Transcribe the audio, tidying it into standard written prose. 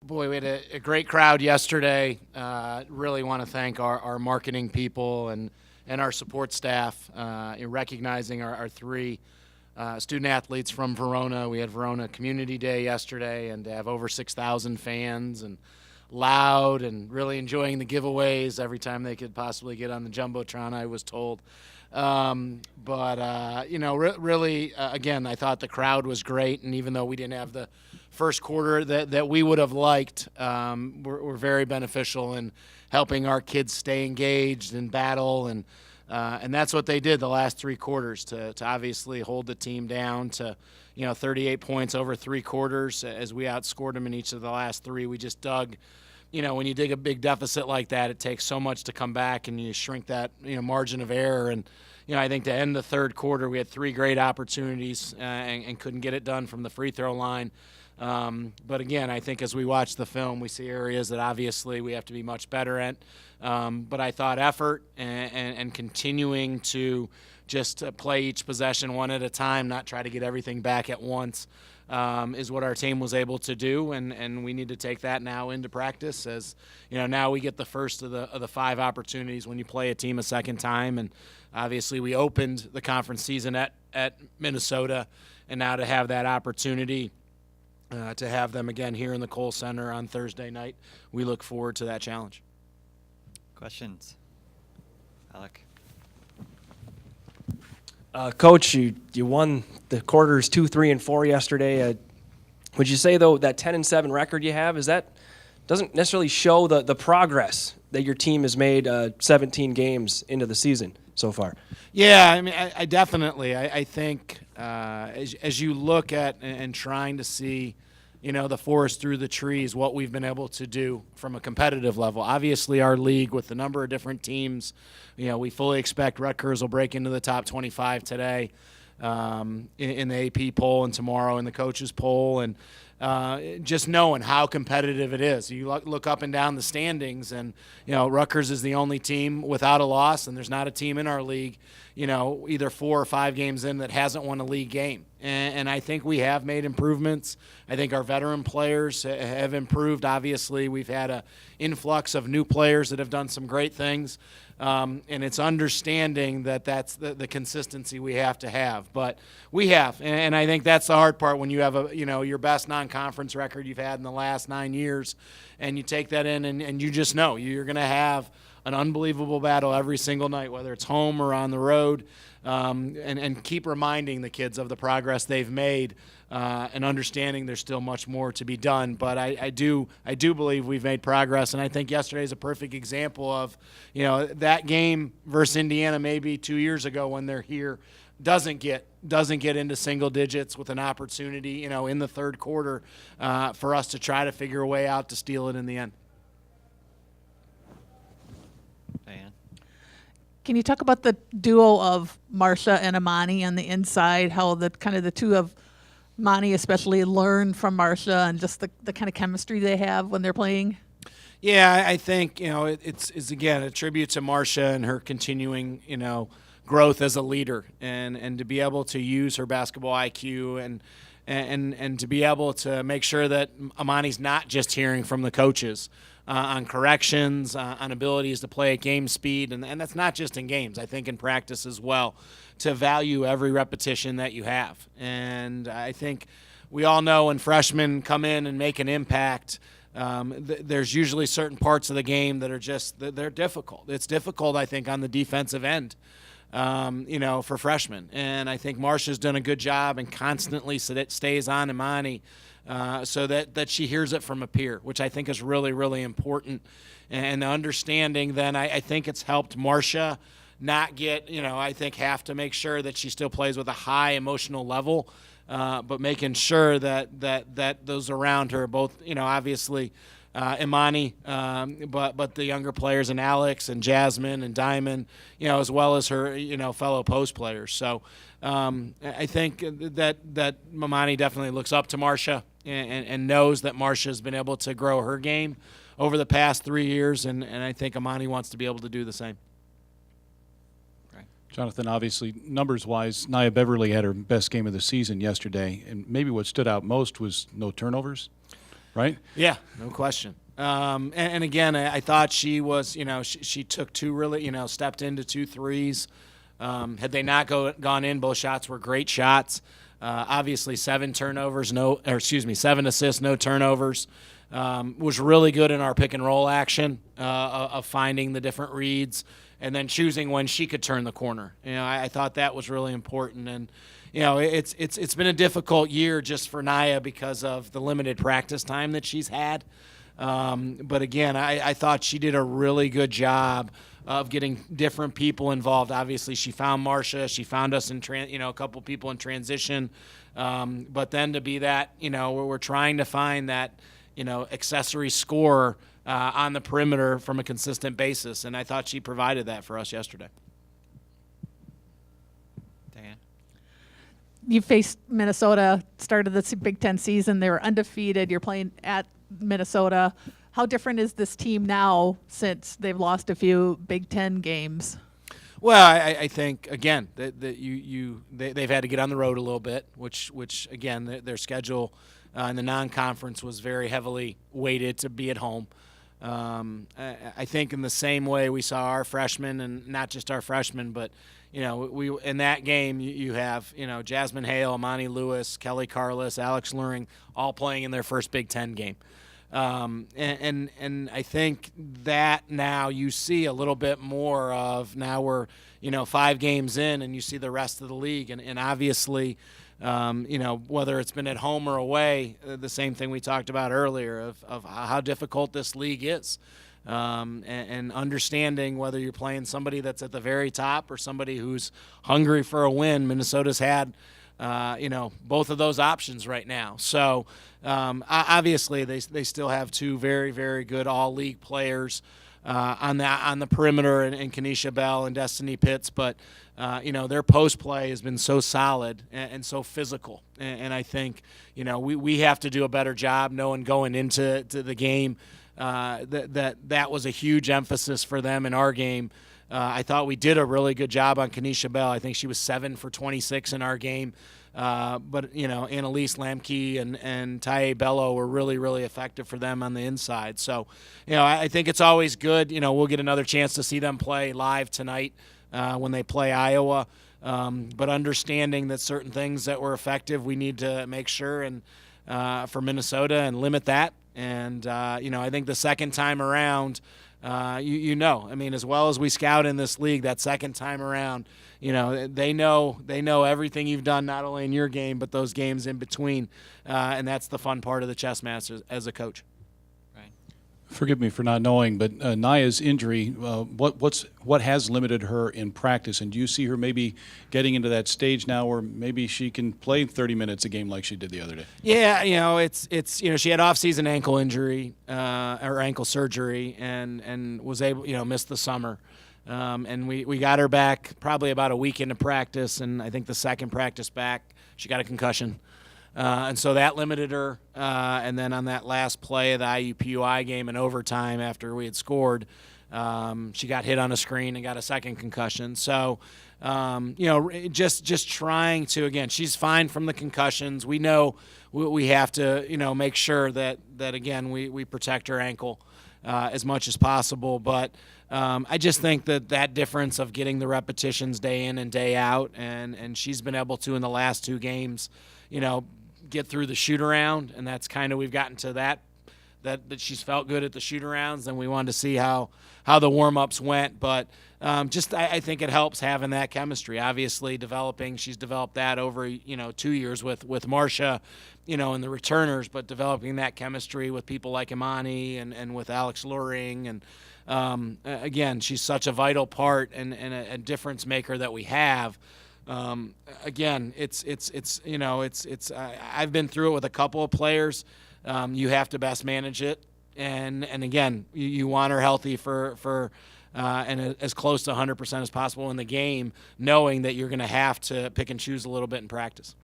Boy, we had a great crowd yesterday. Really want to thank our marketing people and our support staff in recognizing our three student athletes from Verona. We had Verona Community Day yesterday, and to have over 6,000 fans and loud and really enjoying the giveaways every time they could possibly get on the Jumbotron, I was told. Really, again, I thought the crowd was great, and even though we didn't have the first quarter that we would have liked, were very beneficial in helping our kids stay engaged and battle, and that's what they did the last three quarters to obviously hold the team down to 38 points over three quarters as we outscored them in each of the last three. We just dug. When you dig a big deficit like that, it takes so much to come back, and you shrink that margin of error. And I think to end the third quarter, we had three great opportunities and couldn't get it done from the free throw line. But again, I think as we watch the film, we see areas that obviously we have to be much better at. But I thought effort and continuing to just play each possession one at a time, not try to get everything back at once, is what our team was able to do, and we need to take that now into practice. As now we get the first of the five opportunities when you play a team a second time, and obviously we opened the conference season at Minnesota, and now to have that opportunity to have them again here in the Kohl Center on Thursday night, we look forward to that challenge. Questions? Alec? Coach, you won the quarters 2, 3, and 4 yesterday. Would you say, though, that 10-7 record you have, doesn't necessarily show the progress that your team has made 17 games into the season so far? Yeah, I mean, I definitely. I think as you look at and trying to see, the forest through the trees, what we've been able to do from a competitive level. Obviously, our league with the number of different teams, we fully expect Rutgers will break into the top 25 today in the AP poll and tomorrow in the coaches poll. And just knowing how competitive it is. You look up and down the standings, and Rutgers is the only team without a loss, and there's not a team in our league, either 4 or 5 games in that hasn't won a league game. And I think we have made improvements. I think our veteran players have improved. Obviously, we've had an influx of new players that have done some great things. And it's understanding that that's the consistency we have to have. But we have, and I think that's the hard part when you have your best non-conference record you've had in the last 9 years, and you take that in and you just know you're going to have an unbelievable battle every single night, whether it's home or on the road, and keep reminding the kids of the progress they've made and understanding there's still much more to be done. But I do believe we've made progress, and I think yesterday is a perfect example of that game versus Indiana maybe 2 years ago when they're here doesn't get into single digits with an opportunity in the third quarter for us to try to figure a way out to steal it in the end. Diane? Can you talk about the duo of Marcia and Imani on the inside, how the two of Imani especially learn from Marcia, and just the kind of chemistry they have when they're playing? Yeah, I think it's again a tribute to Marcia and her continuing growth as a leader, and to be able to use her basketball IQ and to be able to make sure that Imani's not just hearing from the coaches on corrections, on abilities to play at game speed, and that's not just in games. I think in practice as well, to value every repetition that you have. And I think we all know when freshmen come in and make an impact, there's usually certain parts of the game that are they're difficult. It's difficult, I think, on the defensive end. For freshmen. And I think Marcia's done a good job and constantly stays on Imani so that she hears it from a peer, which I think is really, really important. And the understanding then, I think it's helped Marcia not get, I think have to make sure that she still plays with a high emotional level, but making sure that those around her, both, obviously Imani, but the younger players and Alex and Jasmine and Diamond, as well as her, fellow post players. So I think that Imani definitely looks up to Marcia and knows that Marcia has been able to grow her game over the past 3 years, and I think Imani wants to be able to do the same. Jonathan, obviously, numbers-wise, Naya Beverly had her best game of the season yesterday, and maybe what stood out most was no turnovers. right? Yeah, no question. And again, I thought she was, she took two really, stepped into 2 threes. Had they not gone in, both shots were great shots. Obviously, 7 assists, no turnovers. Was really good in our pick and roll action of finding the different reads and then choosing when she could turn the corner. I thought that was really important. And it's been a difficult year just for Naya because of the limited practice time that she's had. But again, I thought she did a really good job of getting different people involved. Obviously, she found Marcia. She found us in a couple people in transition. But then to be that, where we're trying to find that, accessory scorer on the perimeter from a consistent basis. And I thought she provided that for us yesterday. Diane? You faced Minnesota, started the Big Ten season. They were undefeated. You're playing at Minnesota. How different is this team now since they've lost a few Big Ten games? Well, I think again that they've had to get on the road a little bit, which again their schedule in the non-conference was very heavily weighted to be at home. I think in the same way we saw our freshmen, and not just our freshmen, but we in that game you have Jasmine Hale, Imani Lewis, Kelly Carless, Alex Luring, all playing in their first Big Ten game. And I think that now you see a little bit more of now we're 5 games in and you see the rest of the league and obviously whether it's been at home or away, the same thing we talked about earlier of how difficult this league is. And understanding whether you're playing somebody that's at the very top or somebody who's hungry for a win. Minnesota's had both of those options right now. So obviously they still have 2 very, very good all-league players on the perimeter in Kenesha Bell and Destiny Pitts, but their post play has been so solid and so physical, and I think we have to do a better job knowing going into the game that was a huge emphasis for them in our game. I thought we did a really good job on Kenesha Bell. I think she was 7 for 26 in our game. But Annalise Lamke and Taye Bello were really, really effective for them on the inside. So, I think it's always good. We'll get another chance to see them play live tonight when they play Iowa. But understanding that certain things that were effective, we need to make sure and for Minnesota and limit that. And I think the second time around. As well as we scout in this league, that second time around, they know everything you've done, not only in your game, but those games in between. And that's the fun part of the chess masters as a coach. Right. Forgive me for not knowing, but Naya's injury, what has limited her in practice? And do you see her maybe getting into that stage now where maybe she can play 30 minutes a game like she did the other day? Yeah, it's she had off-season ankle injury or ankle surgery and was able, missed the summer. And we got her back probably about a week into practice, and I think the second practice back, she got a concussion. And so that limited her. And then on that last play of the IUPUI game in overtime after we had scored, she got hit on a screen and got a second concussion. So, just trying to, again, she's fine from the concussions. We know we have to, make sure that again, we protect her ankle as much as possible. But I just think that difference of getting the repetitions day in and day out, and she's been able to in the last 2 games, get through the shoot-around, and that's kind of we've gotten to that she's felt good at the shoot-arounds, and we wanted to see how the warm-ups went. But I think it helps having that chemistry. Obviously, she's developed that over 2 years with Marcia, and the returners, but developing that chemistry with people like Imani and with Alex Luring, and again, she's such a vital part and a difference maker that we have. Again, I've been through it with a couple of players. You have to best manage it, and again, you want her healthy for and as close to 100% as possible in the game, knowing that you're going to have to pick and choose a little bit in practice.